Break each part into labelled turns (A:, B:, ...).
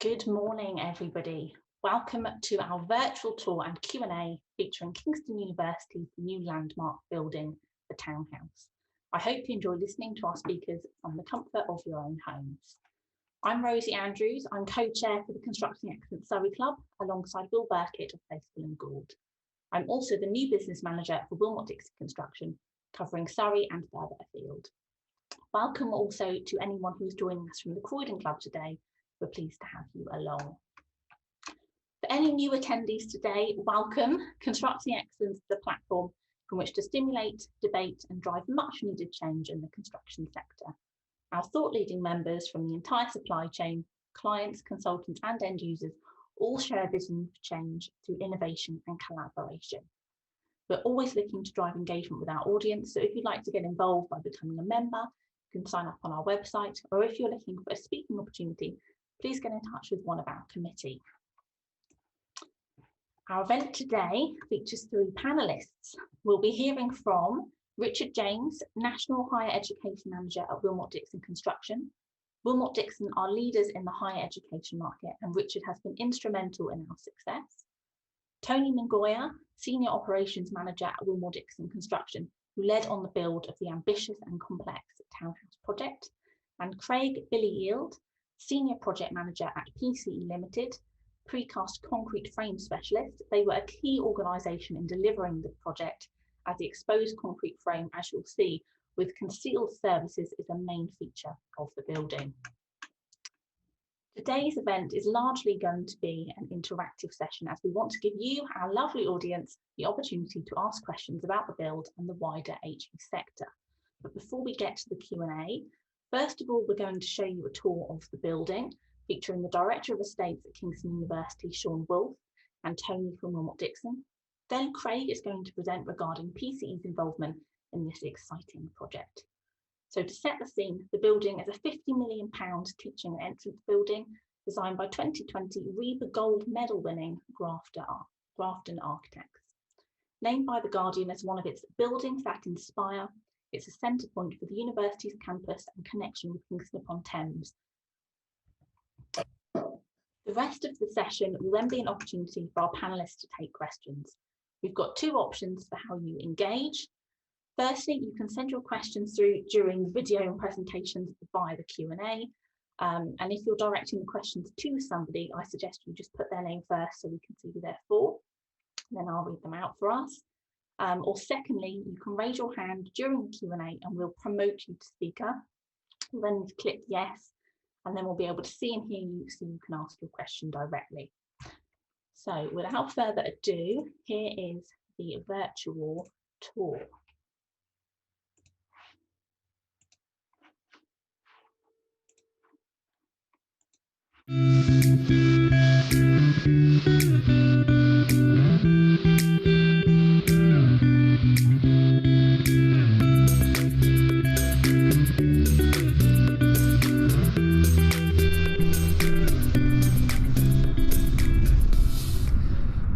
A: Good morning, everybody. Welcome to our virtual tour and Q&A featuring Kingston University's new landmark building, the Townhouse. I hope you enjoy listening to our speakers from the comfort of your own homes. I'm Rosie Andrews. I'm co-chair for the Constructing Excellence Surrey Club alongside Will Burkitt of Placeville and Gould. I'm also the new business manager for Wilmot Dixon Construction, covering Surrey and further afield. Welcome also to anyone who's joining us from the Croydon Club today. We're pleased to have you along. For any new attendees today, welcome. Constructing Excellence is the platform from which to stimulate, debate and drive much needed change in the construction sector. Our thought-leading members from the entire supply chain, clients, consultants and end users all share a vision for change through innovation and collaboration. We're always looking to drive engagement with our audience, so if you'd like to get involved by becoming a member, you can sign up on our website, or if you're looking for a speaking opportunity, please get in touch with one of our committee. Our event today features three panellists. We'll be hearing from Richard James, National Higher Education Manager at Wilmot Dixon Construction. Wilmot Dixon are leaders in the higher education market, and Richard has been instrumental in our success. Tony Mingoya, Senior Operations Manager at Wilmot Dixon Construction, who led on the build of the ambitious and complex Townhouse project. And Craig Billy-Yield, Senior Project Manager at PCE Limited, precast concrete frame specialist. They were a key organisation in delivering the project, as the exposed concrete frame, as you'll see, with concealed services is a main feature of the building. Today's event is largely going to be an interactive session, as we want to give you, our lovely audience, the opportunity to ask questions about the build and the wider HV sector. But before we get to the Q&A, first of all, we're going to show you a tour of the building, featuring the Director of Estates at Kingston University, Sean Wolfe, and Tony from Wilmot Dixon. Then Craig is going to present regarding PCE's involvement in this exciting project. So to set the scene, the building is a £50 million teaching and entrance building designed by 2020 REBA Gold Medal winning Grafton Architects. Named by The Guardian as one of its buildings that inspire, it's a centre point for the university's campus and connection with Kingston upon Thames. The rest of the session will then be an opportunity for our panellists to take questions. We've got two options for how you engage. Firstly, you can send your questions through during video and presentations via the Q&A. And if you're directing the questions to somebody, I suggest you just put their name first so we can see who they're for. And then I'll read them out for us. Or secondly, you can raise your hand during the Q&A and we'll promote you to speaker. You'll then click yes, and then we'll be able to see and hear you so you can ask your question directly. So without further ado, here is the virtual tour.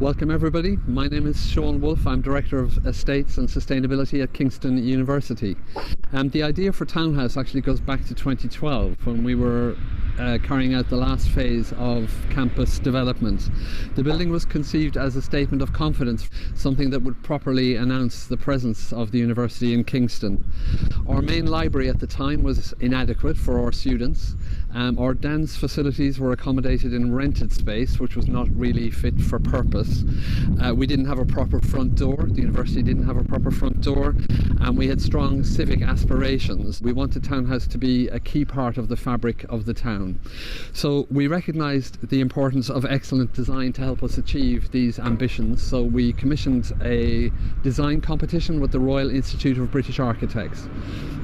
B: Welcome everybody, my name is Sean Wolfe, I'm Director of Estates and Sustainability at Kingston University. The idea for Townhouse actually goes back to 2012 when we were carrying out the last phase of campus development. The building was conceived as a statement of confidence, something that would properly announce the presence of the university in Kingston. Our main library at the time was inadequate for our students. Our dance facilities were accommodated in rented space, which was not really fit for purpose. We didn't have a proper front door, the university didn't have a proper front door, and we had strong civic aspirations. We wanted Townhouse to be a key part of the fabric of the town. So we recognised the importance of excellent design to help us achieve these ambitions, so we commissioned a design competition with the Royal Institute of British Architects.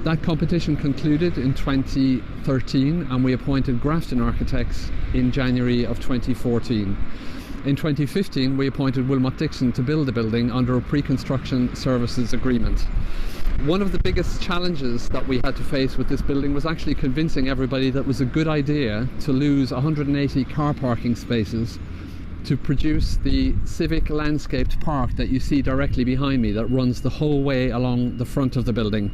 B: That competition concluded in 2013 and we appointed Grafton Architects in January of 2014. In 2015 we appointed Wilmot Dixon to build the building under a pre-construction services agreement. One of the biggest challenges that we had to face with this building was actually convincing everybody that it was a good idea to lose 180 car parking spaces to produce the civic landscaped park that you see directly behind me that runs the whole way along the front of the building.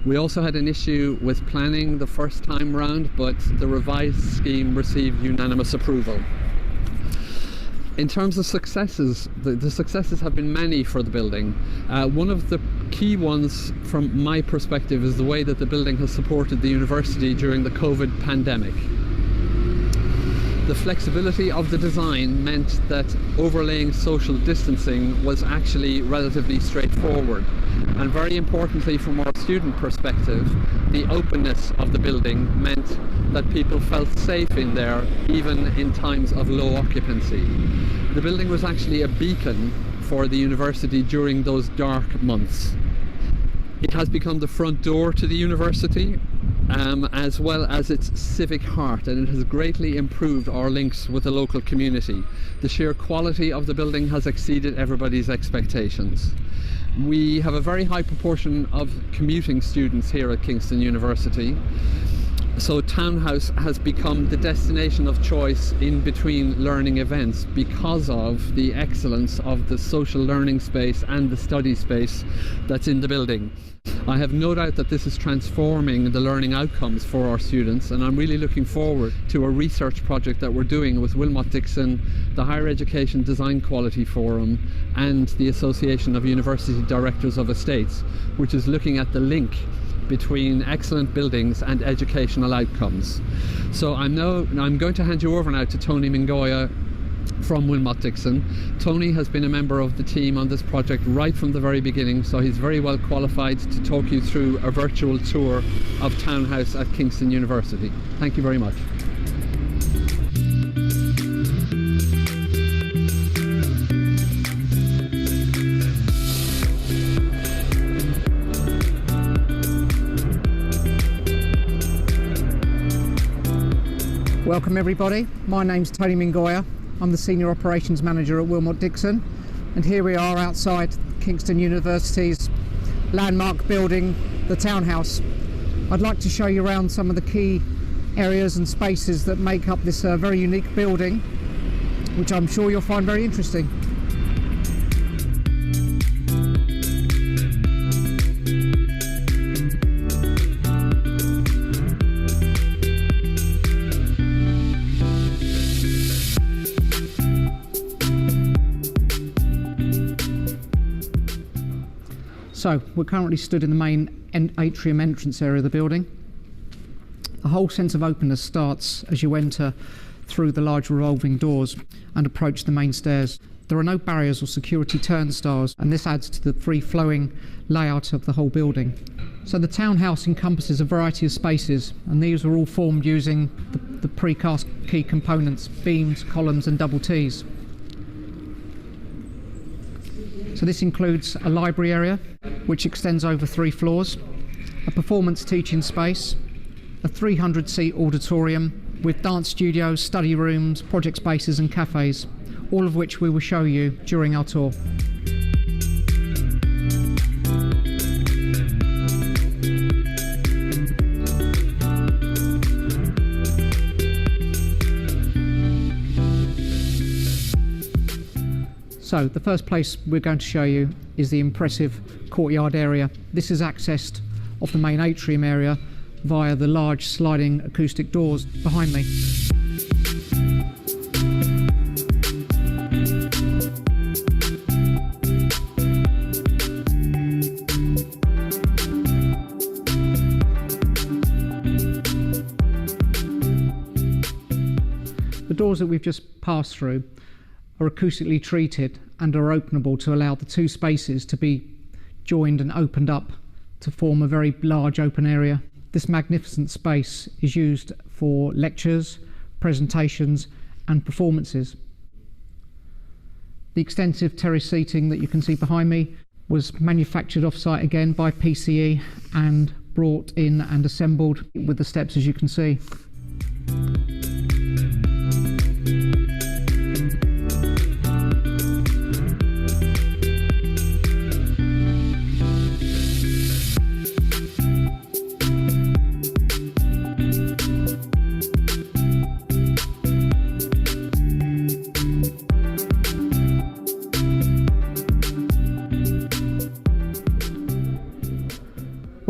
B: We also had an issue with planning the first time round, but the revised scheme received unanimous approval. In terms of successes, the successes have been many for the building. One of the key ones from my perspective is the way that the building has supported the university during the COVID pandemic. The flexibility of the design meant that overlaying social distancing was actually relatively straightforward. And very importantly, from our student perspective, the openness of the building meant that people felt safe in there, even in times of low occupancy. The building was actually a beacon for the university during those dark months. It has become the front door to the university, as well as its civic heart, and it has greatly improved our links with the local community. The sheer quality of the building has exceeded everybody's expectations. We have a very high proportion of commuting students here at Kingston University, so Townhouse has become the destination of choice in between learning events because of the excellence of the social learning space and the study space that's in the building. I have no doubt that this is transforming the learning outcomes for our students, and I'm really looking forward to a research project that we're doing with Wilmot Dixon, the Higher Education Design Quality Forum and the Association of University Directors of Estates, which is looking at the link between excellent buildings and educational outcomes. So I'm going to hand you over now to Tony Mingoya from Wilmot Dixon. Tony has been a member of the team on this project right from the very beginning, so he's very well qualified to talk you through a virtual tour of Townhouse at Kingston University. Thank you very much.
C: Welcome everybody, my name's Tony Mingoya. I'm the Senior Operations Manager at Wilmot Dixon, and here we are outside Kingston University's landmark building, the Townhouse. I'd like to show you around some of the key areas and spaces that make up this very unique building, which I'm sure you'll find very interesting. So we're currently stood in the main atrium entrance area of the building. A whole sense of openness starts as you enter through the large revolving doors and approach the main stairs. There are no barriers or security turnstiles, and this adds to the free-flowing layout of the whole building. So the townhouse encompasses a variety of spaces, and these are all formed using the precast key components, beams, columns and double T's. So this includes a library area, which extends over 3 floors, a performance teaching space, a 300-seat auditorium with dance studios, study rooms, project spaces and cafes, all of which we will show you during our tour. So the first place we're going to show you is the impressive courtyard area. This is accessed off the main atrium area via the large sliding acoustic doors behind me. The doors that we've just passed through are acoustically treated and are openable to allow the 2 spaces to be joined and opened up to form a very large open area. This magnificent space is used for lectures, presentations and performances. The extensive terrace seating that you can see behind me was manufactured off-site again by PCE and brought in and assembled with the steps as you can see.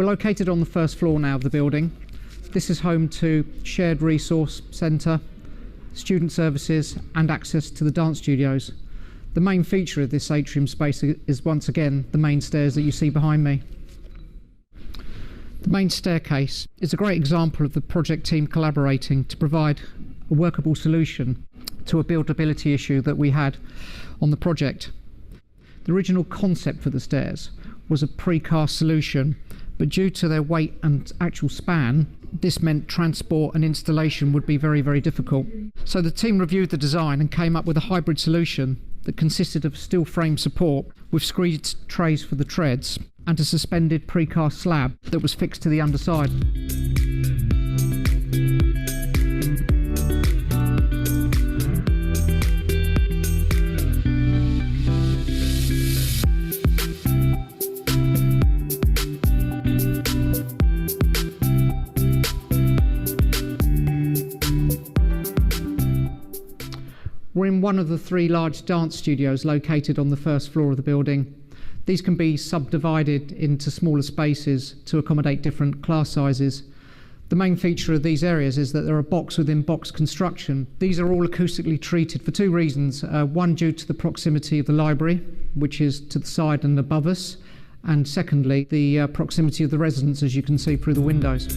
C: located on the first floor now of the building. This is home to shared resource centre, student services and access to the dance studios. The main feature of this atrium space is once again the main stairs that you see behind me. The main staircase is a great example of the project team collaborating to provide a workable solution to a buildability issue that we had on the project. The original concept for the stairs was a precast solution, but due to their weight and actual span, this meant transport and installation would be very, very difficult. So the team reviewed the design and came up with a hybrid solution that consisted of steel frame support with screed trays for the treads and a suspended precast slab that was fixed to the underside. We're in one of the 3 large dance studios located on the first floor of the building. These can be subdivided into smaller spaces to accommodate different class sizes. The main feature of these areas is that there are box within box construction. These are all acoustically treated for 2 reasons. One, due to the proximity of the library, which is to the side and above us, and secondly, the proximity of the residents, as you can see through the windows.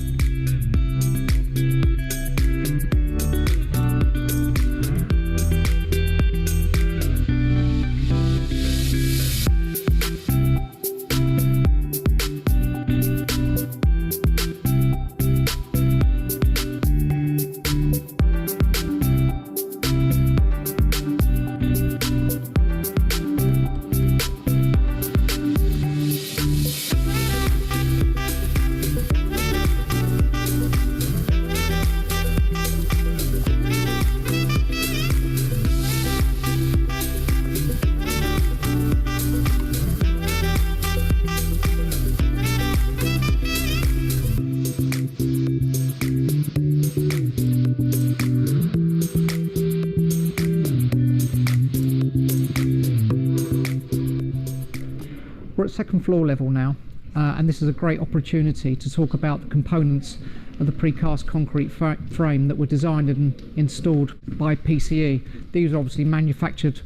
C: We're at second floor level now, and this is a great opportunity to talk about the components of the precast concrete frame that were designed and installed by PCE. These are obviously manufactured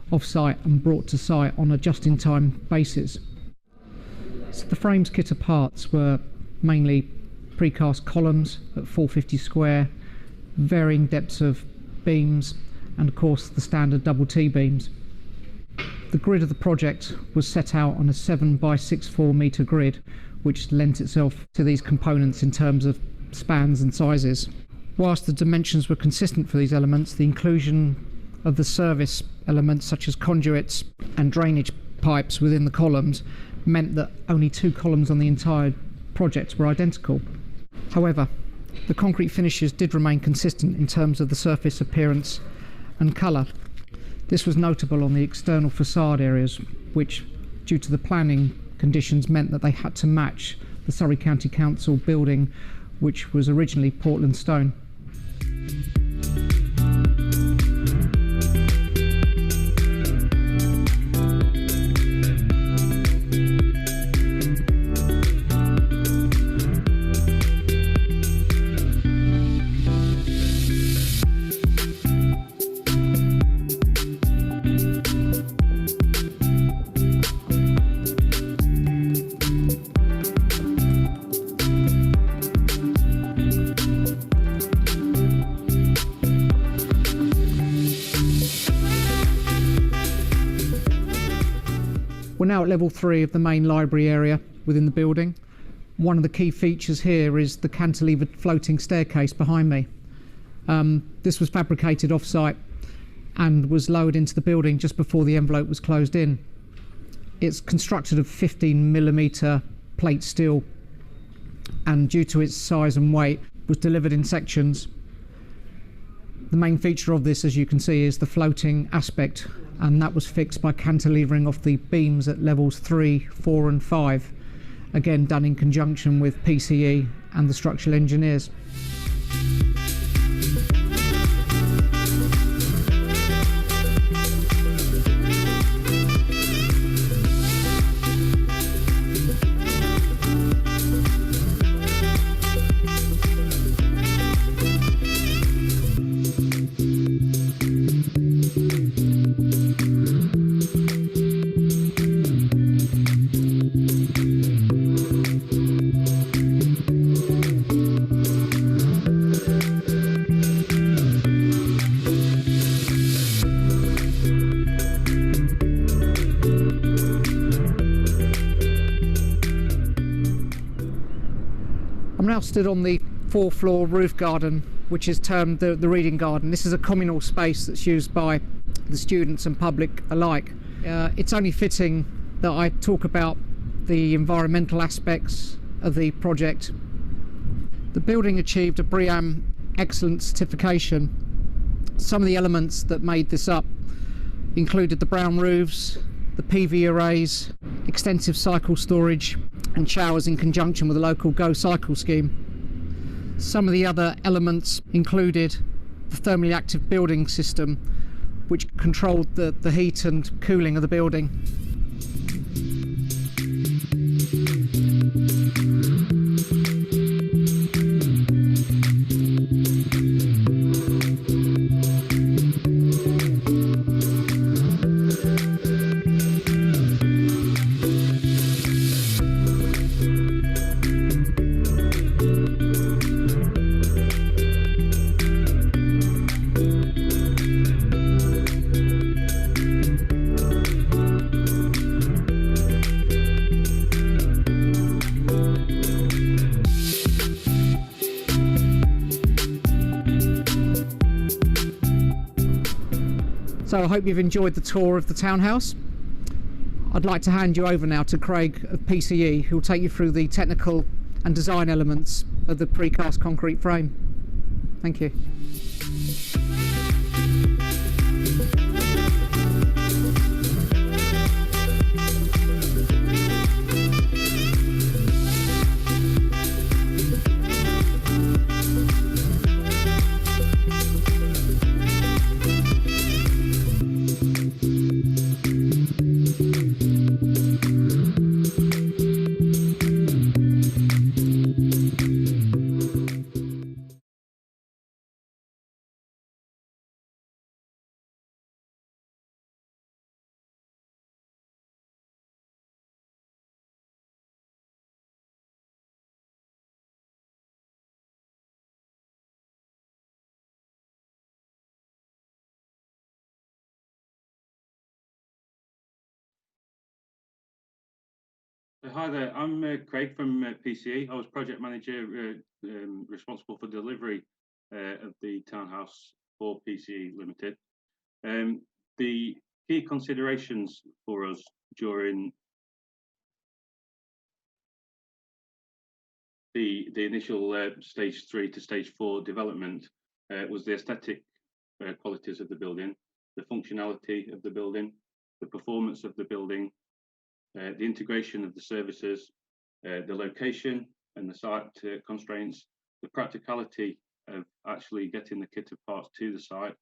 C: off-site and brought to site on a just-in-time basis. So the frame's kit of parts were mainly precast columns at 450 square, varying depths of beams, and of course the standard double T beams. The grid of the project was set out on a 7x64 metre grid, which lent itself to these components in terms of spans and sizes. Whilst the dimensions were consistent for these elements, the inclusion of the service elements such as conduits and drainage pipes within the columns meant that only 2 columns on the entire project were identical. However, the concrete finishes did remain consistent in terms of the surface appearance and colour. This was notable on the external facade areas, which, due to the planning conditions, meant that they had to match the Surrey County Council building, which was originally Portland stone. We're now at level 3 of the main library area within the building. One of the key features here is the cantilevered floating staircase behind me. This was fabricated off-site and was lowered into the building just before the envelope was closed in. It's constructed of 15mm plate steel, and due to its size and weight was delivered in sections. The main feature of this, as you can see, is the floating aspect, and that was fixed by cantilevering off the beams at levels 3, 4 and 5, again done in conjunction with PCE and the structural engineers. stood on the 4th floor roof garden, which is termed the reading garden. This is a communal space that's used by the students and public alike. It's only fitting that I talk about the environmental aspects of the project. The building achieved a BREEAM Excellent certification. Some of the elements that made this up included the brown roofs, the PV arrays, extensive cycle storage and showers in conjunction with the local Go Cycle scheme. Some of the other elements included the thermally active building system, which controlled the heat and cooling of the building. So I hope you've enjoyed the tour of the townhouse. I'd like to hand you over now to Craig of PCE, who will take you through the technical and design elements of the precast concrete frame. Thank you.
D: Hi there, I'm Craig from PCE. I was project manager responsible for delivery of the townhouse for PCE Limited. The key considerations for us during the initial stage 3 to stage 4 development was the aesthetic qualities of the building, the functionality of the building, the performance of the building, the integration of the services, the location and the site constraints, the practicality of actually getting the kit of parts to the site,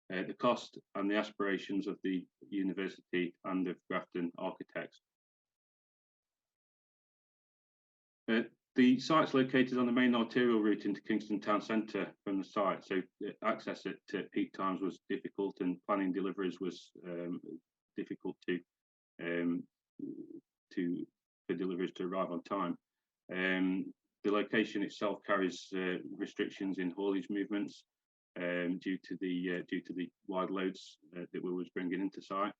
D: the cost and the aspirations of the university and of Grafton architects. The site's located on the main arterial route into Kingston town centre from the site, so access at peak times was difficult and planning deliveries was difficult for deliveries to arrive on time. The location itself carries restrictions in haulage movements due to the wide loads that we was bringing into site,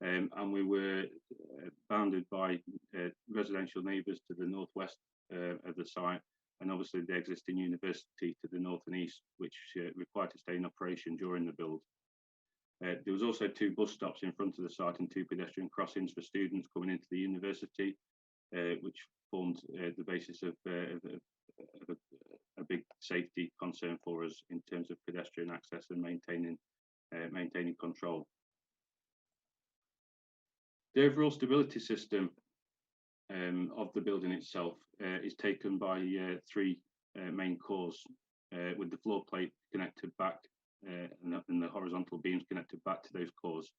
D: and we were bounded by residential neighbours to the northwest of the site, and obviously the existing university to the north and east, which required to stay in operation during the build. There was also 2 bus stops in front of the site and 2 pedestrian crossings for students coming into the university, which formed the basis of a big safety concern for us in terms of pedestrian access and maintaining control. The overall stability system of the building itself is taken by 3 main cores, with the floor plate connected back and the horizontal beams connected back to those cores,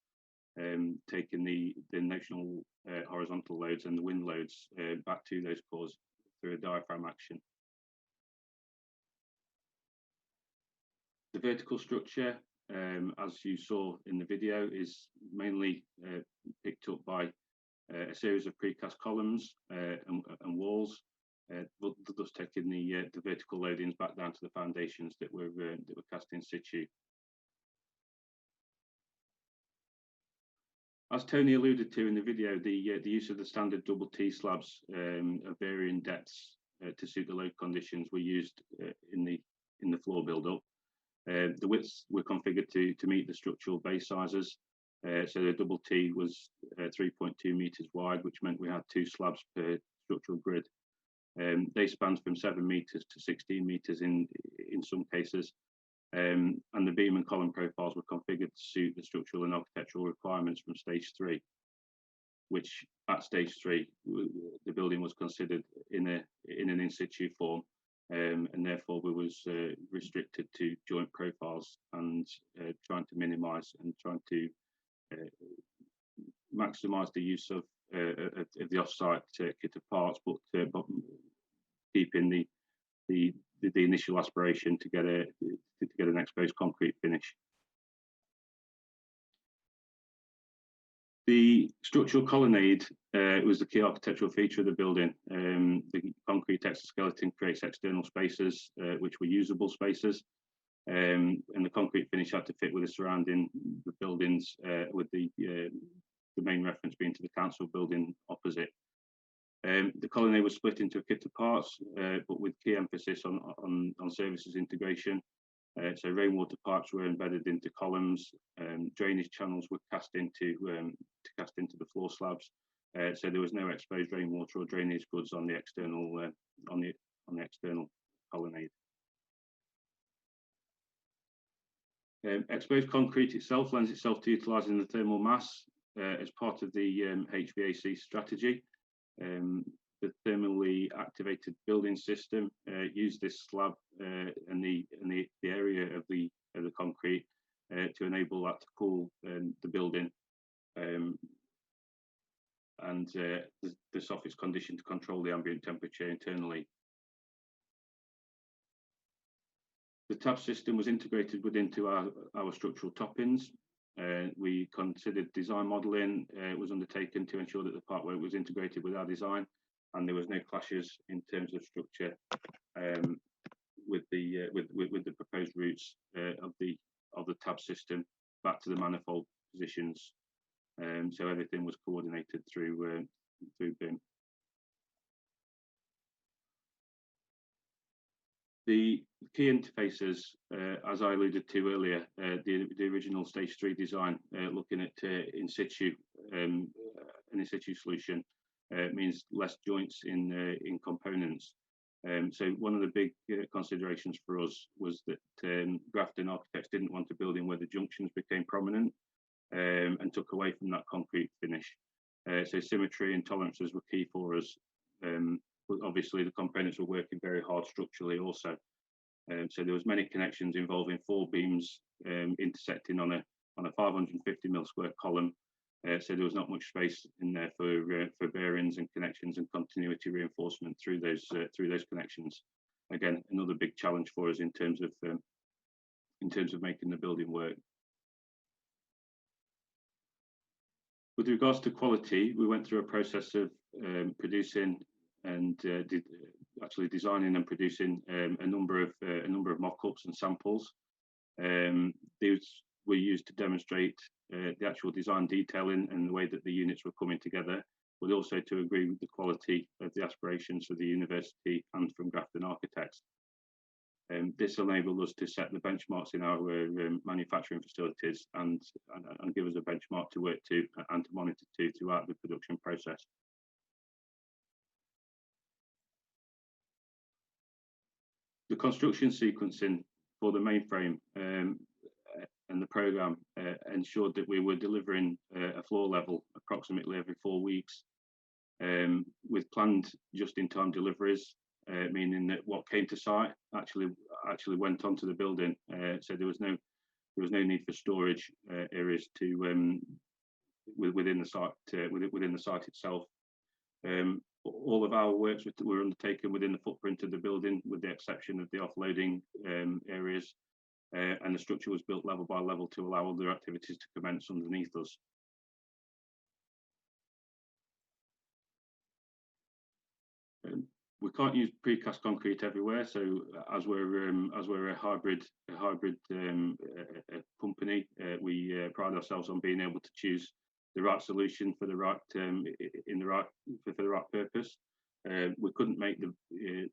D: taking the notional horizontal loads and the wind loads back to those cores through a diaphragm action. The vertical structure, as you saw in the video, is mainly picked up by a series of precast columns and walls, thus taking the vertical loadings back down to the foundations that were cast in situ. As Tony alluded to in the video, the use of the standard double T slabs of varying depths to suit the load conditions were used in the floor build-up. The widths were configured to meet the structural base sizes. So the double T was 3.2 meters wide, which meant we had 2 slabs per structural grid. They spanned from 7 meters to 16 meters in some cases. And the beam and column profiles were configured to suit the structural and architectural requirements from stage 3, which at stage 3, the building was considered in an in situ form, and therefore we was restricted to joint profiles and trying to minimise and trying to maximise the use of the off-site kit of parts, but keeping the initial aspiration to get an exposed concrete finish. The structural colonnade was the key architectural feature of the building. The concrete exoskeleton creates external spaces, which were usable spaces, and the concrete finish had to fit with the surrounding buildings, with the main reference being to the council building opposite. The colonnade was split into a kit of parts, but with key emphasis on services integration. So rainwater pipes were embedded into columns, drainage channels were cast into the floor slabs. So there was no exposed rainwater or drainage goods on the external colonnade. Exposed concrete itself lends itself to utilising the thermal mass as part of the HVAC strategy. The thermally activated building system used this slab and the area of the concrete to enable that to cool the building, and the soffit's condition to control the ambient temperature internally. The tab system was integrated into our structural top-ins. We considered design modelling was undertaken to ensure that the partwork was integrated with our design, and there was no clashes in terms of structure with the proposed routes of the tab system back to the manifold positions. So everything was coordinated through BIM. The key interfaces, as I alluded to earlier, the original stage 3 design, looking at an in situ solution, means less joints in components. So one of the big considerations for us was that Grafton architects didn't want a building where the junctions became prominent and took away from that concrete finish. So symmetry and tolerances were key for us. But obviously the components were working very hard structurally also. So there was many connections involving 4 beams intersecting on a 550 mil square column. So there was not much space in there for bearings and connections and continuity reinforcement through those connections. Again, another big challenge for us in terms of making the building work. With regards to quality, we went through a process of producing and actually designing and producing a number of mock-ups and samples. These were used to demonstrate the actual design detailing and the way that the units were coming together, but also to agree with the quality of the aspirations for the university and from Grafton architects. This enabled us to set the benchmarks in our manufacturing facilities and give us a benchmark to work to and to monitor to throughout the production process. The construction sequencing for the mainframe and the programme ensured that we were delivering a floor level approximately every 4 weeks, with planned just-in-time deliveries, meaning that what came to site actually went onto the building. So there was no need for storage areas to within the site itself. All of our works were undertaken within the footprint of the building, with the exception of the offloading areas, and the structure was built level by level to allow other activities to commence underneath us. We can't use precast concrete everywhere, so as we're a hybrid company, we pride ourselves on being able to choose the right solution for the right for the right purpose. We couldn't make the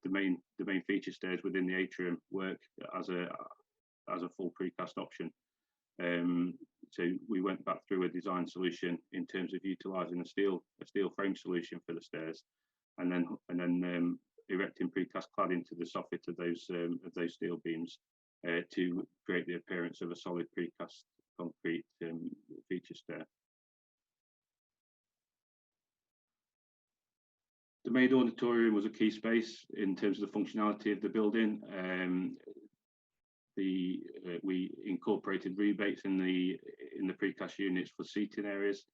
D: main feature stairs within the atrium work as a full precast option. So we went back through a design solution in terms of utilising a steel frame solution for the stairs, and then erecting precast cladding to the soffit of those steel beams to create the appearance of a solid precast concrete feature stair. The main auditorium was a key space in terms of the functionality of the building. We incorporated rebates in the precast units for seating areas.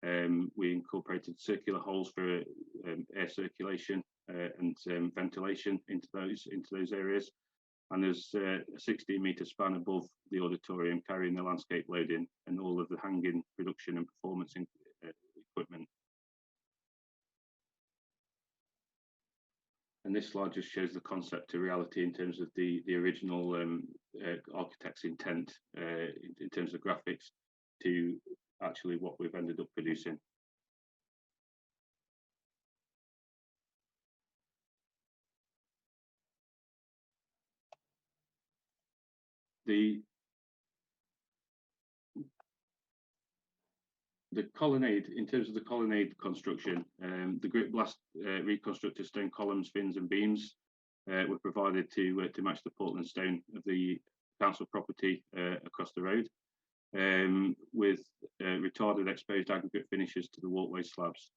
D: We incorporated circular holes for air circulation and ventilation into those areas. And there's a 16-metre span above the auditorium carrying the landscape loading and all of the hanging production and performance equipment. And this slide just shows the concept to reality in terms of the original architect's intent in terms of graphics to actually what we've ended up producing. The colonnade, in terms of the colonnade construction, the grit blast reconstructed stone columns, fins and beams were provided to match the Portland stone of the council property across the road, with retarded exposed aggregate finishes to the walkway slabs.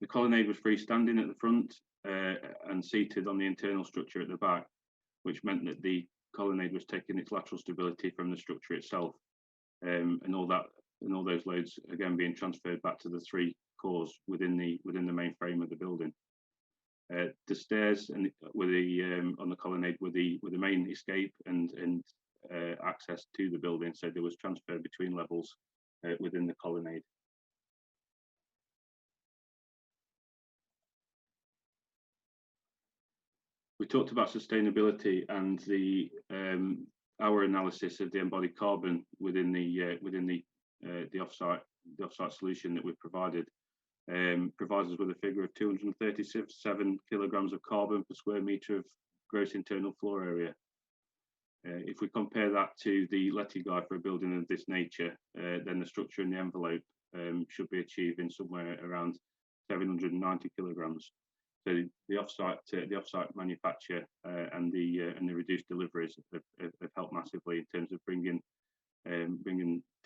D: The colonnade was freestanding at the front and seated on the internal structure at the back, which meant that the colonnade was taking its lateral stability from the structure itself, and all those loads again being transferred back to the three cores within the main frame of the building. The stairs and on the colonnade were the main escape and access to the building, so there was transfer between levels within the colonnade. We talked about sustainability and our analysis of the embodied carbon within the offsite solution that we've provided provides us with a figure of 237 kilograms of carbon per square metre of gross internal floor area. If we compare that to the LETI guide for a building of this nature, then the structure in the envelope should be achieving somewhere around 790 kilograms. So the offsite manufacture and the reduced deliveries have helped massively in terms of bringing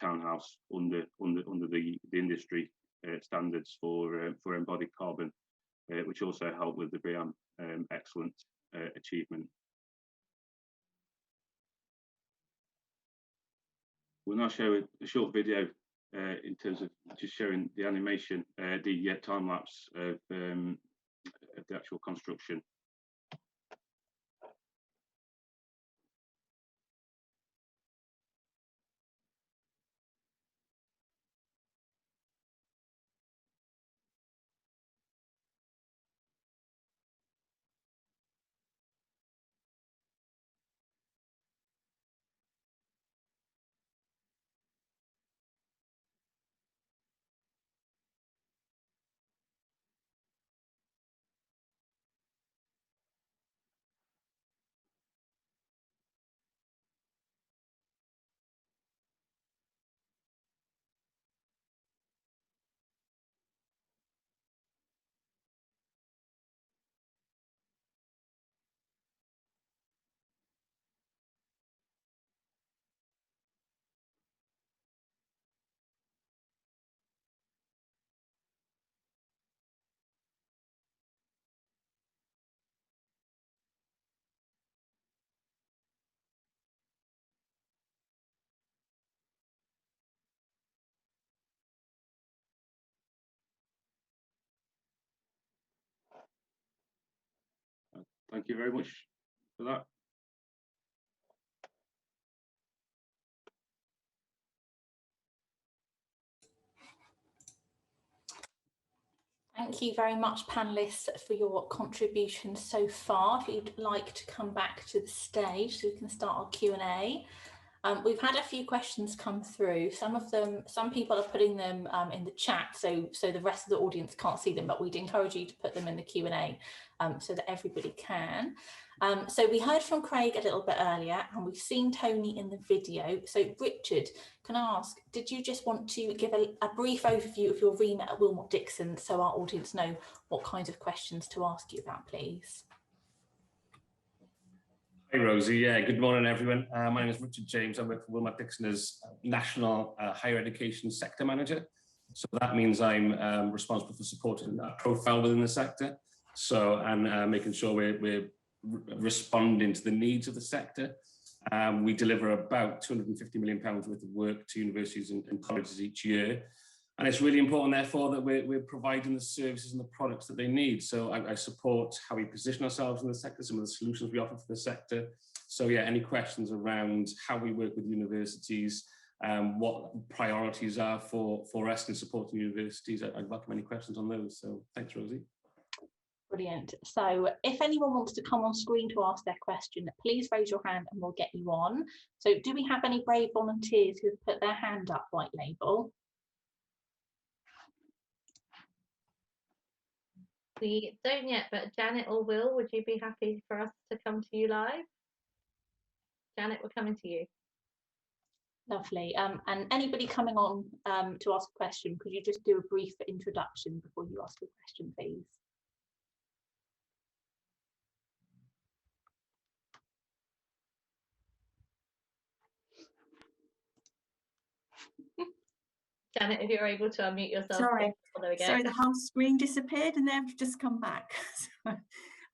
D: townhouse under the industry standards for embodied carbon, which also helped with the BREEAM excellent achievement. We'll now show a short video in terms of just showing the animation, the time lapse of the actual construction. Thank you very much for that.
A: Thank you very much, panellists, for your contributions so far. If you'd like to come back to the stage so we can start our Q&A. We've had a few questions come through. Some people are putting them in the chat, so the rest of the audience can't see them, but we'd encourage you to put them in the Q&A so that everybody can. So we heard from Craig a little bit earlier, and we've seen Tony in the video. So Richard, can I ask, did you just want to give a brief overview of your remit at Wilmot Dixon so our audience know what kinds of questions to ask you about, please?
E: Hi Rosie, yeah, good morning everyone. My name is Richard James. I work for Wilmot Dixon as National Higher Education Sector Manager. So that means I'm responsible for supporting that profile within the sector. So, and making sure we're responding to the needs of the sector. We deliver about £250 million worth of work to universities and colleges each year. And it's really important, therefore, that we're providing the services and the products that they need. So I support how we position ourselves in the sector, some of the solutions we offer for the sector. So yeah, any questions around how we work with universities, what priorities are for us in supporting universities, I'd welcome any questions on those. So thanks, Rosie.
A: Brilliant. So if anyone wants to come on screen to ask their question, please raise your hand and we'll get you on. So do we have any brave volunteers who have put their hand up, White Label?
F: We don't yet, but Janet or Will, would you be happy for us to come to you live? Janet, we're coming to you.
A: Lovely. And anybody coming on to ask a question, could you just do a brief introduction before you ask a question, please?
F: Janet, if you're able to unmute yourself.
G: Sorry,
F: oh, there we go.
G: Sorry, the whole screen disappeared and they've just come back.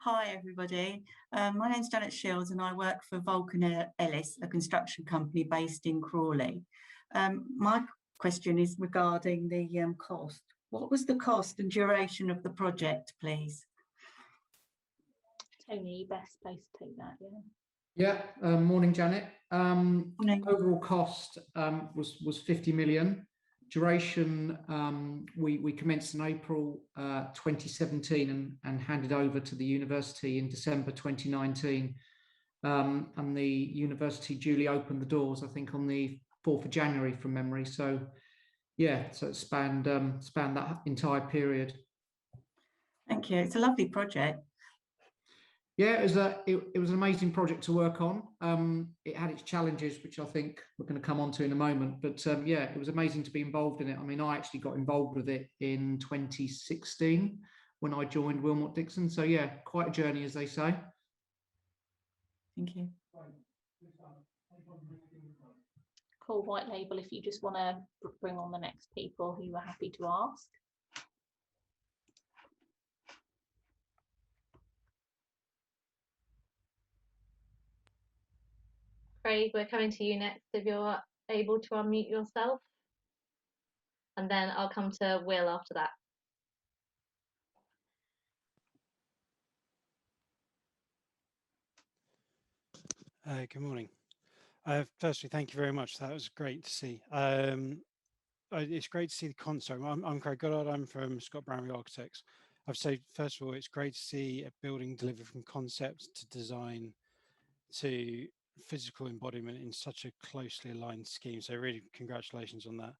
G: Hi everybody, my name's Janet Shields and I work for Vulcan Ellis, a construction company based in Crawley. My question is regarding the cost. What was the cost and duration of the project, please?
A: Tony, best place to take that, yeah.
C: Yeah, morning, Janet.
G: Morning.
C: Overall cost was 50 million. Duration, we commenced in April 2017 and handed over to the university in December 2019. And the university duly opened the doors, I think, on the 4th of January from memory. So, yeah, so it spanned that entire period.
G: Thank you. It's a lovely project.
C: Yeah, it was an amazing project to work on. It had its challenges, which I think we're going to come on to in a moment. But yeah, it was amazing to be involved in it. I mean, I actually got involved with it in 2016 when I joined Wilmot Dixon. So yeah, quite a journey, as they say.
G: Thank you.
A: Cool. White Label, if you just want to bring on the next people who are happy to ask.
F: Craig, we're coming to you next if you're able to unmute yourself. And then I'll come to Will after that.
H: Good morning. Firstly, thank you very much. That was great to see. It's great to see the concept. I'm Craig Goddard. I'm from Scott Brownrigg Architects. I've said, first of all, it's great to see a building delivered from concept to design to physical embodiment in such a closely aligned scheme. So really, congratulations on that.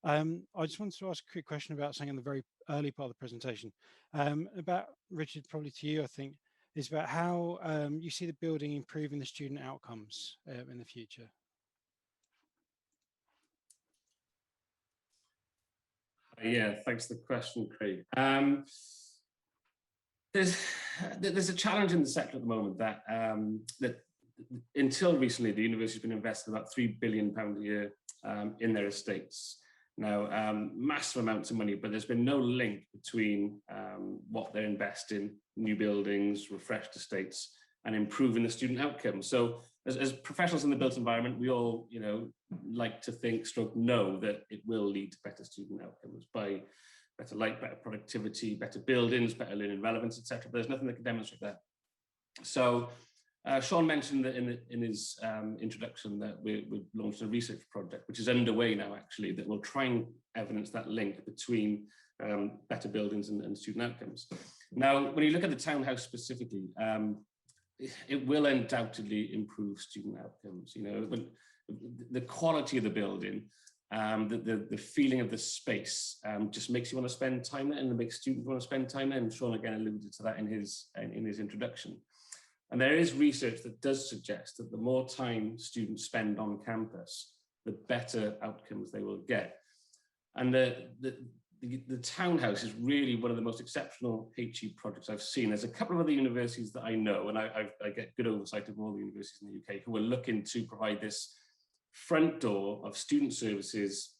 H: I just wanted to ask a quick question about something in the very early part of the presentation. About, Richard, probably to you, I think, is about how you see the building improving the student outcomes in the future.
E: Yeah, thanks for the question, Craig. There's a challenge in the sector at the moment that until recently, the university's been investing about £3 billion a year in their estates. Now, massive amounts of money, but there's been no link between what they're investing, new buildings, refreshed estates, and improving the student outcomes. So as professionals in the built environment, we all, like to think, know that it will lead to better student outcomes by better light, better productivity, better buildings, better learning relevance, etc. But there's nothing that can demonstrate that. So Sean mentioned that in his introduction that we've launched a research project, which is underway now, actually, that will try and evidence that link between better buildings and student outcomes. Now, when you look at the townhouse specifically, it will undoubtedly improve student outcomes. the quality of the building, the feeling of the space just makes you want to spend time there, and it makes students want to spend time there. And Sean again alluded to that in his introduction. And there is research that does suggest that the more time students spend on campus, the better outcomes they will get. And the townhouse is really one of the most exceptional HE projects I've seen. There's a couple of other universities that I know, and I get good oversight of all the universities in the UK, who are looking to provide this front door of student services,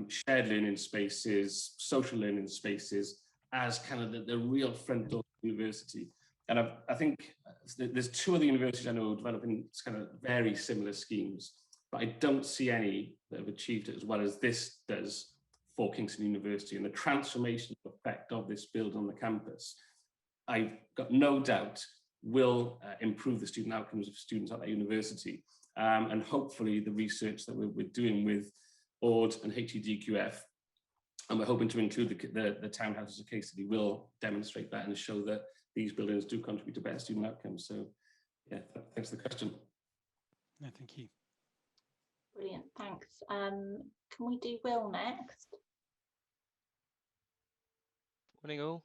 E: shared learning spaces, social learning spaces, as kind of the real front door of the university. And I think there's two other universities I know developing kind of very similar schemes, but I don't see any that have achieved it as well as this does for Kingston University. And the transformational effect of this building on the campus, I've got no doubt will improve the student outcomes of students at that university. And hopefully the research that we're doing with ORD and HEDQF, and we're hoping to include the townhouse as a case study, will demonstrate that and show that these buildings do contribute to better student outcomes. So yeah, thanks for the question.
H: No, thank you.
A: Brilliant, thanks. Can we do Will next?
I: Morning all.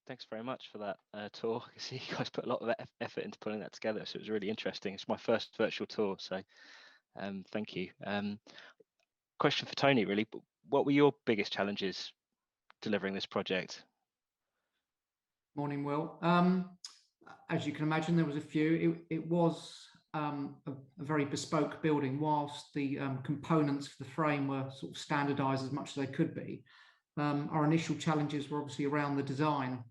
I: Thanks very much for that tour. I see you guys put a lot of effort into putting that together, so it was really interesting. It's my first virtual tour, so thank you. Question for Tony, really. What were your biggest challenges delivering this project?
C: Morning, Will. As you can imagine, there was a few. It was a very bespoke building. Whilst the components for the frame were sort of standardised as much as they could be, our initial challenges were obviously around the design.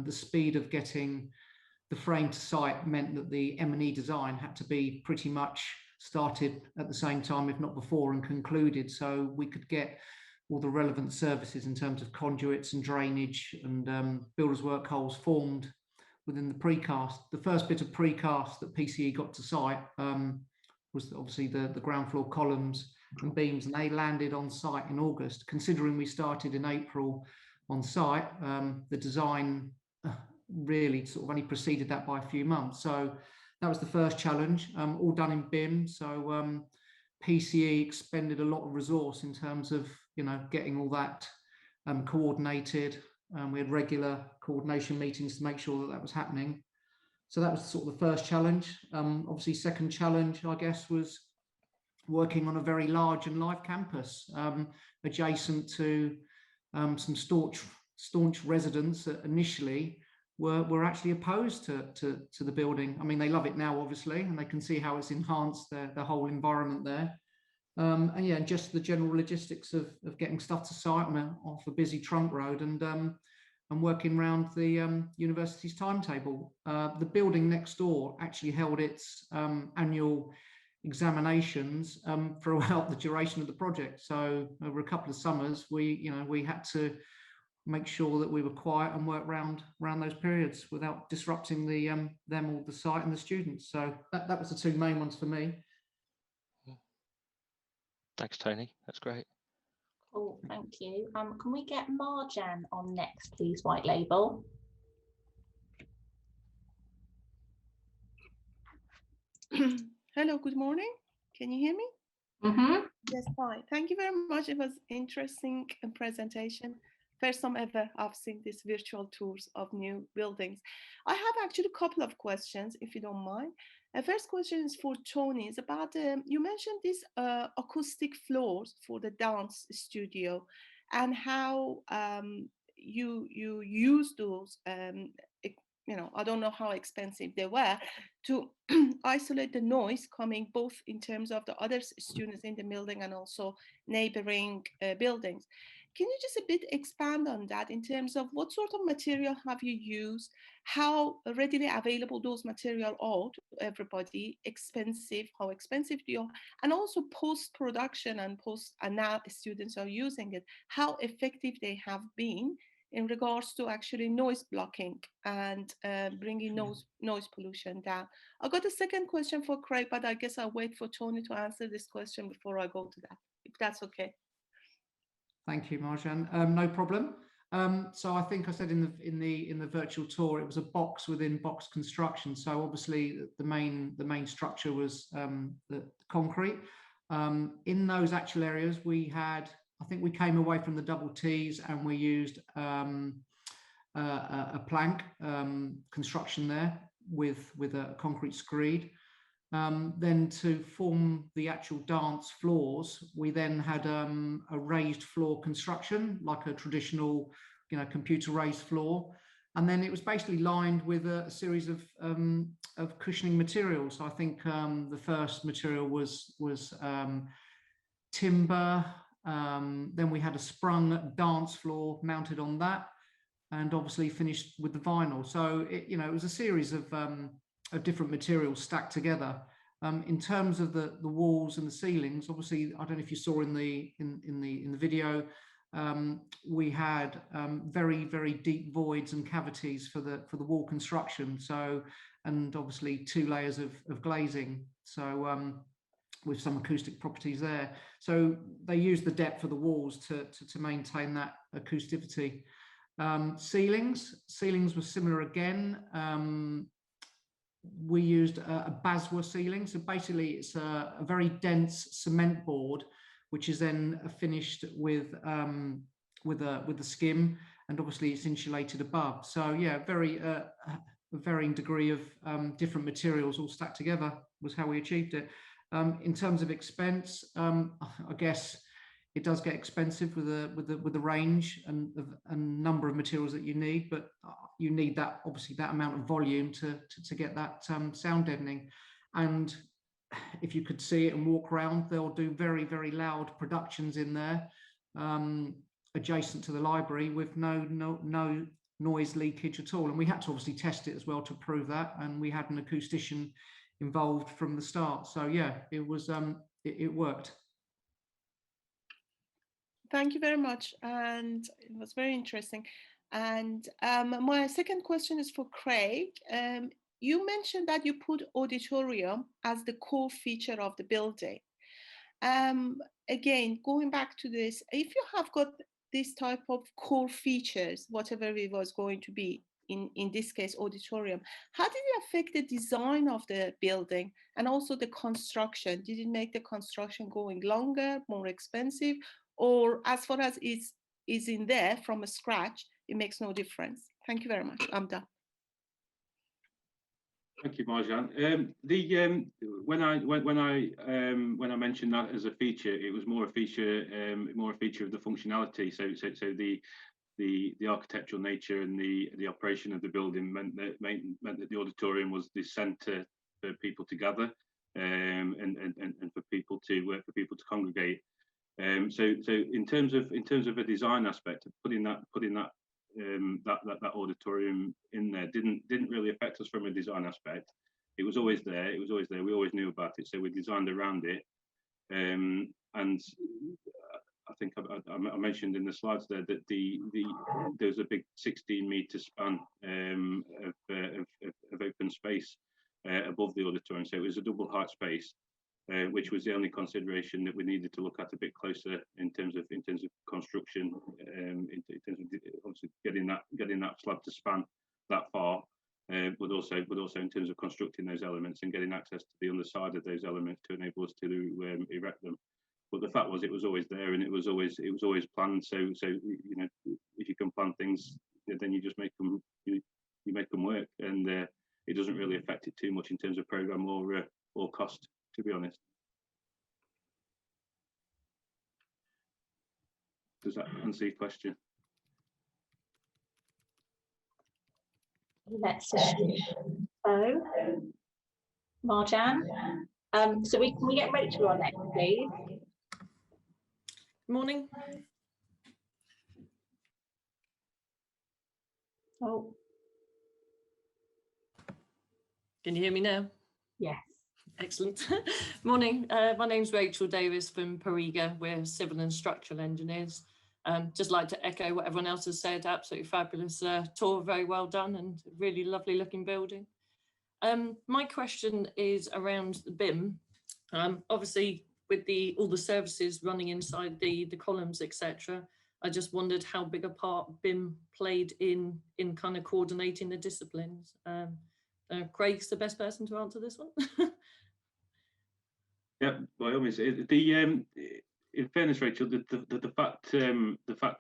C: The speed of getting the frame to site meant that the M&E design had to be pretty much started at the same time, if not before, and concluded, so we could get all the relevant services in terms of conduits and drainage and builders' work holes formed within the precast. The first bit of precast that PCE got to site was obviously the ground floor columns and beams, and they landed on site in August. Considering we started in April on site, the design really sort of only preceded that by a few months. So that was the first challenge, all done in BIM. So PCE expended a lot of resource in terms of, you know, getting all that coordinated. We had regular coordination meetings to make sure that that was happening. So that was sort of the first challenge. Obviously, second challenge, I guess, was working on a very large and live campus adjacent to some staunch residents that initially were actually opposed to the building. I mean, they love it now, obviously, and they can see how it's enhanced the whole environment there. And yeah, just the general logistics of getting stuff to site off a busy trunk road and working around the university's timetable. The building next door actually held its annual examinations throughout the duration of the project. So over a couple of summers, we had to make sure that we were quiet and work around those periods without disrupting them or the site and the students. So that was the two main ones for me.
I: Thanks, Tony. That's great.
A: Cool, thank you. Can we get Marjan on next, please, White Label?
J: Hello, good morning. Can you hear me?
A: Mm-hmm.
J: Yes, fine. Thank you very much. It was interesting presentation. First time ever I've seen these virtual tours of new buildings. I have actually a couple of questions, if you don't mind. First question is for Tony. It's about, you mentioned these acoustic floors for the dance studio and how you use those, I don't know how expensive they were, to isolate the noise coming both in terms of the other students in the building and also neighboring buildings. Can you just a bit expand on that in terms of what sort of material have you used, how readily available those material are to everybody, how expensive do you, and also post-production and now students are using it, how effective they have been in regards to actually noise blocking and bringing noise pollution down. I got a second question for Craig, but I guess I'll wait for Tony to answer this question before I go to that, if that's okay.
C: Thank you, Marjan. No problem. So I think I said in the virtual tour, it was a box within box construction. So obviously the main structure was the concrete. In those actual areas, I think we came away from the double T's and we used a plank construction there with a concrete screed. Then to form the actual dance floors, we then had a raised floor construction, like a traditional, computer raised floor. And then it was basically lined with a series of cushioning materials. So I think the first material was timber. Then we had a sprung dance floor mounted on that, and obviously finished with the vinyl. So it was a series of different materials stacked together. In terms of the walls and the ceilings, obviously, I don't know if you saw in the video, we had very, very deep voids and cavities for the wall construction. So, and obviously 2 layers of glazing. So with some acoustic properties there. So they used the depth of the walls to maintain that acousticity. Ceilings were similar again. We used a Baswa ceiling. So basically it's a very dense cement board, which is then finished with a skim, and obviously it's insulated above. So yeah, a varying degree of different materials all stacked together was how we achieved it. In terms of expense, I guess it does get expensive with the range and number of materials that you need, but you need that, obviously, that amount of volume to get that sound deadening. And if you could see it and walk around, they'll do very, very loud productions in there, adjacent to the library, with no noise leakage at all. And we had to obviously test it as well to prove that, and we had an acoustician involved from the start. So yeah, it was it worked.
J: Thank you very much, and it was very interesting. And my second question is for Craig. You mentioned that you put auditorium as the core feature of the building. Again, going back to this, if you have got this type of core features, whatever it was going to be, in this case auditorium, how did it affect the design of the building and also the construction? Did it make the construction going longer, more expensive, or as far as is in there from scratch, it makes no difference? Thank you very much. I'm done.
D: Thank you, Marjan. When I mentioned that as a feature, it was more a feature of the functionality. So the architectural nature and the operation of the building meant that the auditorium was the centre for people to gather, and for people to congregate. So in terms of a design aspect, putting that auditorium in there didn't really affect us from a design aspect. It was always there. We always knew about it, so we designed around it. And I think I mentioned in the slides there that there's a big 16-meter span of open space above the auditorium, so it was a double height space. Which was the only consideration that we needed to look at a bit closer in terms of construction, in terms of obviously getting that slab to span that far, but also in terms of constructing those elements and getting access to the underside of those elements to enable us to erect them. But the fact was, it was always there, and it was always planned. So if you can plan things, then you just make them you make them work, and it doesn't really affect it too much in terms of program or cost, to be honest. Does that answer your question?
A: Let's see. So, Marjan, so can we get Rachel on next, please?
K: Morning.
A: Oh,
K: Can you hear me now?
A: yes.
K: Excellent. Morning. My name's Rachel Davis from Pariga. We're civil and structural engineers. Just like to echo what everyone else has said. Absolutely fabulous tour, very well done, and really lovely looking building. My question is around the BIM. Obviously, with all the services running inside the columns, etc. I just wondered how big a part BIM played in kind of coordinating the disciplines. Craig's the best person to answer this one.
D: Yeah, by all means. In fairness, Rachel, the fact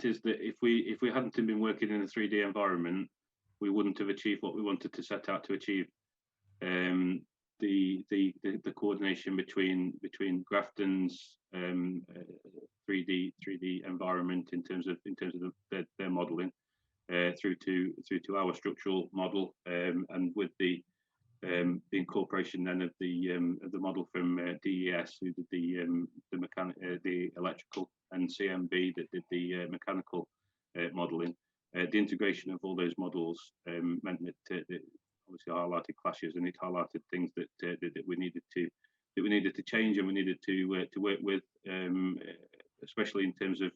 D: is that if we hadn't been working in a 3D environment, we wouldn't have achieved what we wanted to set out to achieve. The coordination between Grafton's 3D environment in terms of their modelling through to our structural model, and with the incorporation then of the model from DES, who did the electrical, and CMB that did the mechanical modelling. The integration of all those models meant that obviously highlighted clashes, and it highlighted things that we needed to change, and we needed to work with, especially in terms of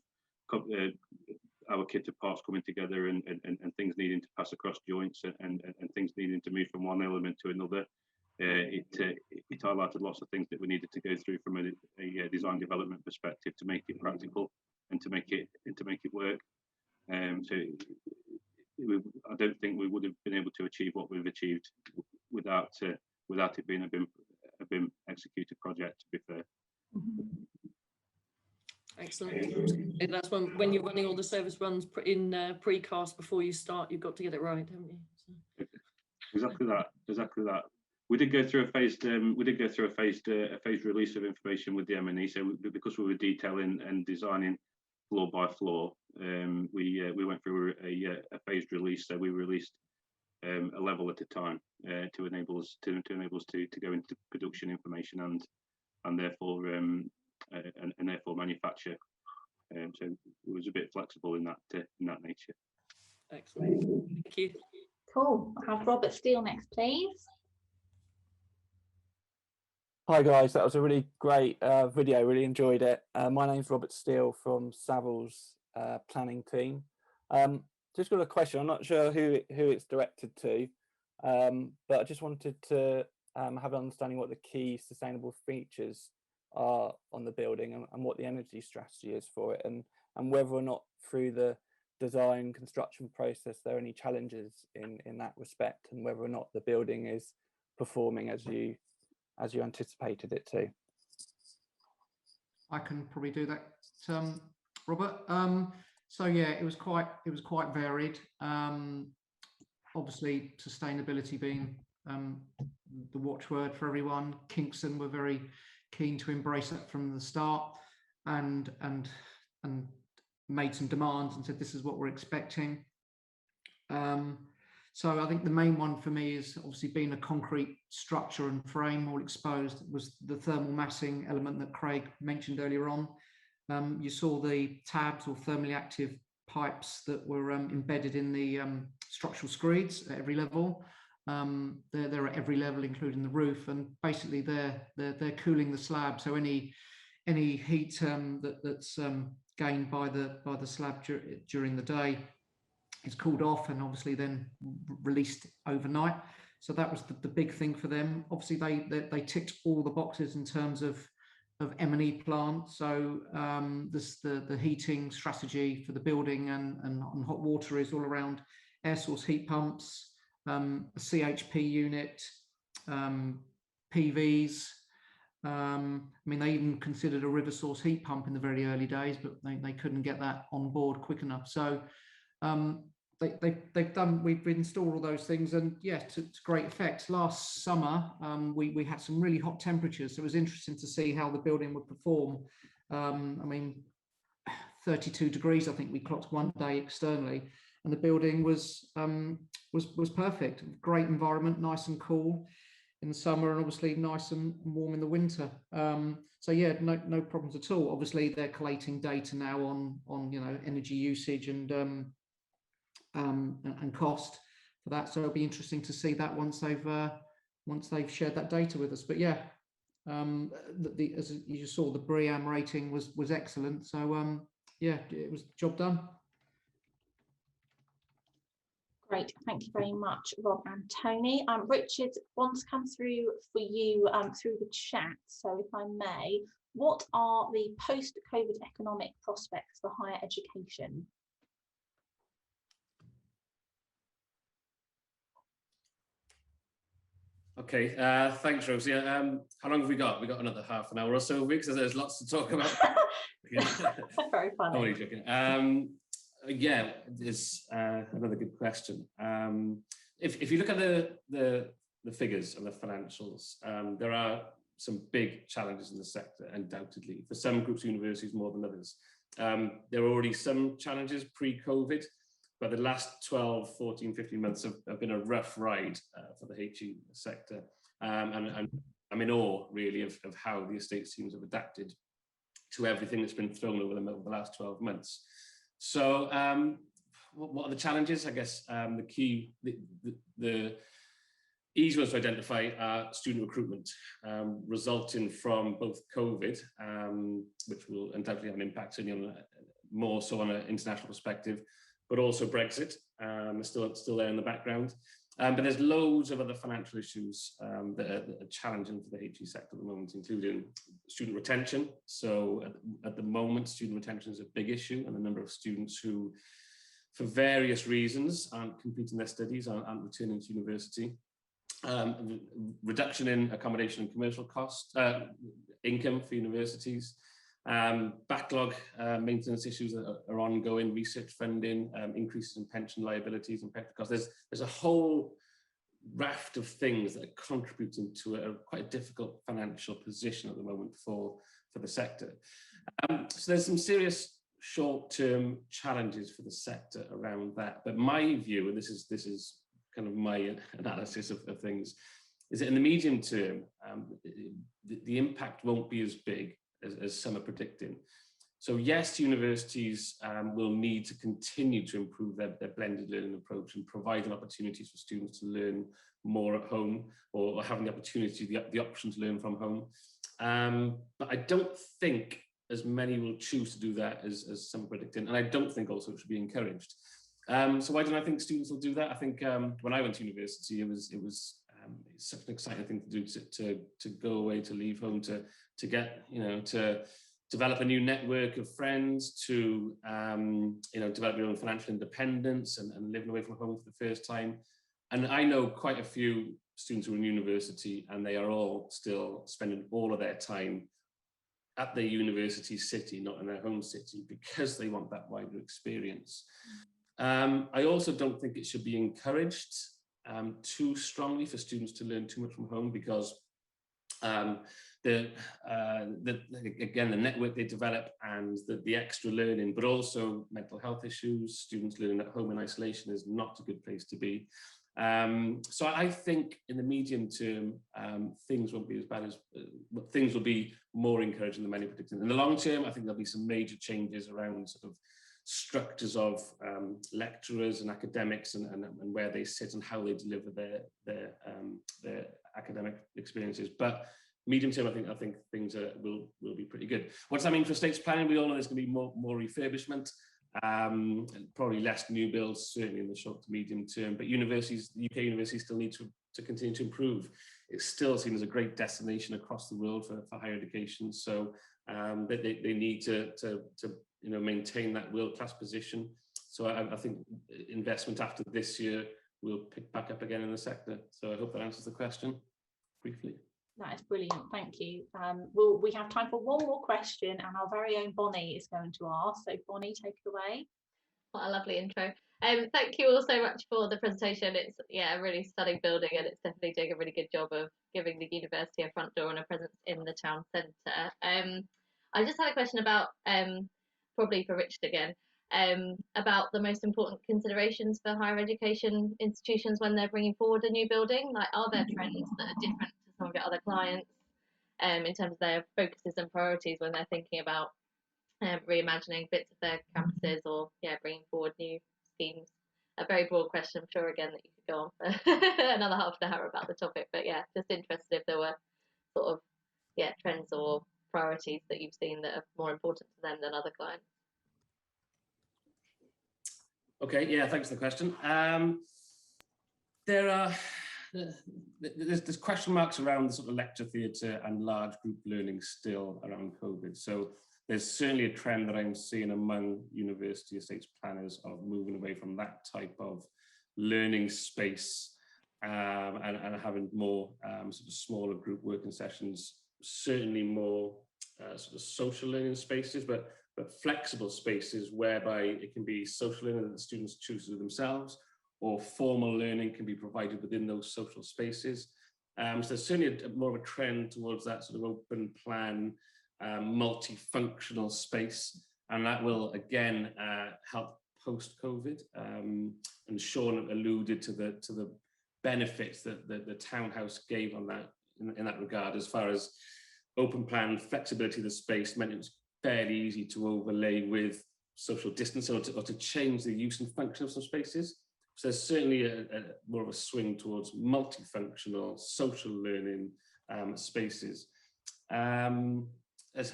D: our kit of parts coming together and things needing to pass across joints, and things needing to move from one element to another. It highlighted lots of things that we needed to go through from a design development perspective to make it practical and to make it work. So I don't think we would have been able to achieve what we've achieved without it being a BIM executed project, to be fair.
K: Excellent. And that's when you're running all the service runs in precast before you start, you've got to get it right, haven't you?
D: Exactly that. We did go through a phased release of information with the M&E. So because we were detailing and designing floor by floor, we went through a phased release. So we released a level at a time to enable us to go into production information and therefore manufacture. So it was a bit flexible in that nature.
K: Excellent. Thank you.
A: Cool. I'll have Robert Steele next, please.
L: Hi guys, that was a really great video, really enjoyed it. My name's Robert Steele from Savills planning team. Just got a question, I'm not sure who it's directed to, but I just wanted to have an understanding what the key sustainable features are on the building, and what the energy strategy is for it, and whether or not through the design construction process there are any challenges in that respect, and whether or not the building is performing as you anticipated it to.
C: I can probably do that, Robert. So yeah, it was quite varied. Obviously, sustainability being the watchword for everyone. Kingston were very keen to embrace that from the start, and made some demands and said this is what we're expecting. So I think the main one for me is obviously being a concrete structure and frame all exposed was the thermal massing element that Craig mentioned earlier on. You saw the tabs or thermally active pipes that were embedded in the structural screeds at every level. They're at every level, including the roof, and basically they're cooling the slab. So any heat that's gained by the slab during the day is cooled off and obviously then released overnight. So that was the big thing for them. Obviously they ticked all the boxes in terms of M&E plant. So the heating strategy for the building and hot water is all around air source heat pumps, a CHP unit, PVs. I mean, they even considered a river source heat pump in the very early days, but they couldn't get that on board quick enough. So we've installed all those things, and yeah, to great effect. Last summer, we had some really hot temperatures, so it was interesting to see how the building would perform. I mean, 32 degrees, I think we clocked one day externally, and the building was perfect. Great environment, nice and cool in the summer, and obviously nice and warm in the winter. So yeah, no problems at all. Obviously, they're collating data now on energy usage and cost for that. So it'll be interesting to see that once they've shared that data with us. But yeah, as you saw, the BREEAM rating was excellent. So yeah, it was job done.
A: Great, thank you very much, Rob and Tony. Richard, one's come through for you through the chat. So if I may, what are the post-COVID economic prospects for higher education?
E: Okay, thanks, Rosie. How long have we got? We got another half an hour or so, because there's lots to talk about.
A: Very funny.
E: Only joking. Yeah, it's another good question. If you look at the figures and the financials, there are some big challenges in the sector, undoubtedly. For some groups of universities more than others. There are already some challenges pre-COVID, but the last 12, 14, 15 months have been a rough ride for the HE sector. And I'm in awe, really, of how the estates teams have adapted to everything that's been thrown over them over the last 12 months. So what are the challenges? I guess the easy ones to identify are student recruitment, resulting from both COVID, which will undoubtedly have an impact, certainly on more so on an international perspective, but also Brexit is still there in the background. But there's loads of other financial issues that are challenging for the HE sector at the moment, including student retention. So at the moment, student retention is a big issue, and the number of students who, for various reasons, aren't completing their studies, aren't returning to university. Reduction in accommodation and commercial costs, income for universities. Backlog maintenance issues are ongoing, research funding, increases in pension liabilities and pension costs. There's a whole raft of things that are contributing to quite a difficult financial position at the moment for the sector. So there's some serious short-term challenges for the sector around that. But my view, and this is kind of my analysis of things, is that in the medium term, the impact won't be as big as some are predicting. So yes, universities will need to continue to improve their blended learning approach and providing opportunities for students to learn more at home, or having the opportunity, the option to learn from home. But I don't think as many will choose to do that as some are predicting, and I don't think also it should be encouraged. So why don't I think students will do that? I think when I went to university, it was such an exciting thing to do, to go away, to leave home, to get, to develop a new network of friends, to develop your own financial independence and living away from home for the first time. And I know quite a few students who are in university, and they are all still spending all of their time at their university city, not in their home city, because they want that wider experience. I also don't think it should be encouraged too strongly for students to learn too much from home, because again, the network they develop and the extra learning, but also mental health issues, students learning at home in isolation is not a good place to be. So I think in the medium term, things won't be as bad as, things will be more encouraging than many predicted. In the long term, I think there'll be some major changes around sort of structures of lecturers and academics, and where they sit and how they deliver their academic experiences. But medium term, I think things will be pretty good. What does that mean for estates planning? We all know there's going to be more refurbishment, and probably less new builds, certainly in the short to medium term. But universities, UK universities, still need to continue to improve. It's still seen as a great destination across the world for higher education. So they need to maintain that world-class position. So I think investment after this year will pick back up again in the sector. So I hope that answers the question briefly.
A: That is brilliant, thank you. We have time for one more question, and our very own Bonnie is going to ask. So Bonnie, take it away.
F: What a lovely intro. Thank you all so much for the presentation. It's a really stunning building, and it's definitely doing a really good job of giving the university a front door and a presence in the town centre. I just had a question about, probably for Richard again, about the most important considerations for higher education institutions when they're bringing forward a new building. Like, are there trends that are different to some of your other clients in terms of their focuses and priorities when they're thinking about reimagining bits of their campuses, or bringing forward new schemes? A very broad question, I'm sure, again, that you could go on for another half an hour about the topic, but just interested if there were sort of trends or priorities that you've seen that are more important to them than other clients.
E: Okay, thanks for the question. There are there's question marks around the sort of lecture theatre and large group learning still around COVID. So there's certainly a trend that I'm seeing among university estates planners of moving away from that type of learning space and having more sort of smaller group working sessions, certainly more sort of social learning spaces, but flexible spaces whereby it can be social learning that the students choose to themselves, or formal learning can be provided within those social spaces. So there's certainly more of a trend towards that sort of open plan, multifunctional space, and that will again help post-COVID. And Sean alluded to the benefits that the townhouse gave on that in that regard, as far as open plan flexibility of the space meant it was fairly easy to overlay with social distancing or to change the use and function of some spaces. So there's certainly a more of a swing towards multifunctional social learning spaces. As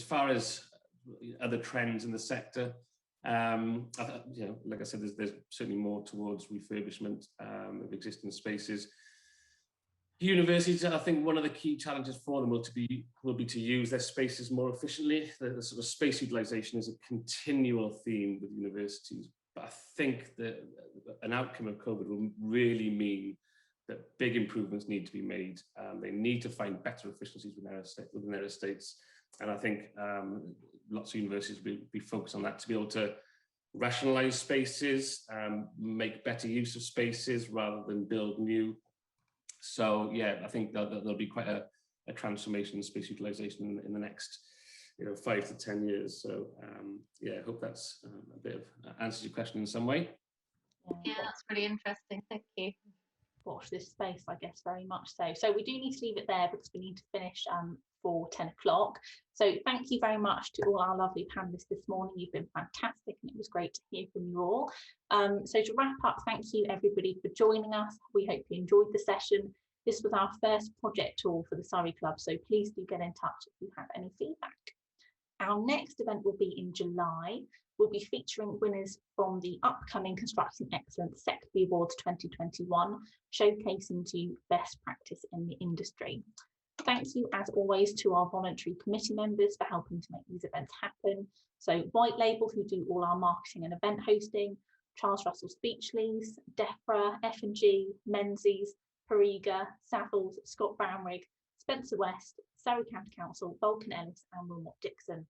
E: far as other trends in the sector, like I said, there's certainly more towards refurbishment of existing spaces. Universities, I think one of the key challenges for them will be to use their spaces more efficiently. The sort of space utilization is a continual theme with universities, but I think that an outcome of COVID will really mean that big improvements need to be made. They need to find better efficiencies within their estates, and I think lots of universities will be focused on that, to be able to rationalize spaces, make better use of spaces rather than build new. So yeah, I think there'll be quite a transformation in space utilization in the next 5 to 10 years. So yeah, I hope that's a bit of answers your question in some way.
F: Yeah, that's really interesting. Thank you.
A: Watch this space, I guess, very much so. So we do need to leave it there because we need to finish for 10 o'clock. So thank you very much to all our lovely panelists this morning. You've been fantastic and it was great to hear from you all. So to wrap up, thank you everybody for joining us. We hope you enjoyed the session. This was our first project tour for the Surrey Club, so please do get in touch if you have any feedback. Our next event will be in July. We'll be featuring winners from the upcoming Construction Excellence Secretary Awards 2021, showcasing to you best practice in the industry. Thank you, as always, to our voluntary committee members for helping to make these events happen. So White Label, who do all our marketing and event hosting, Charles Russell Speechleys, DEFRA, F&G, Menzies, Pariga, Savills, Scott Brownrigg, Spencer West, Surrey County Council, Vulcan Ellis and Wilmot Dixon.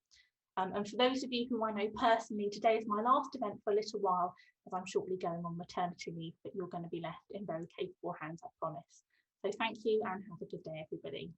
A: And for those of you who I know personally, today is my last event for a little while, as I'm shortly going on maternity leave, but you're going to be left in very capable hands, I promise. So thank you and have a good day, everybody.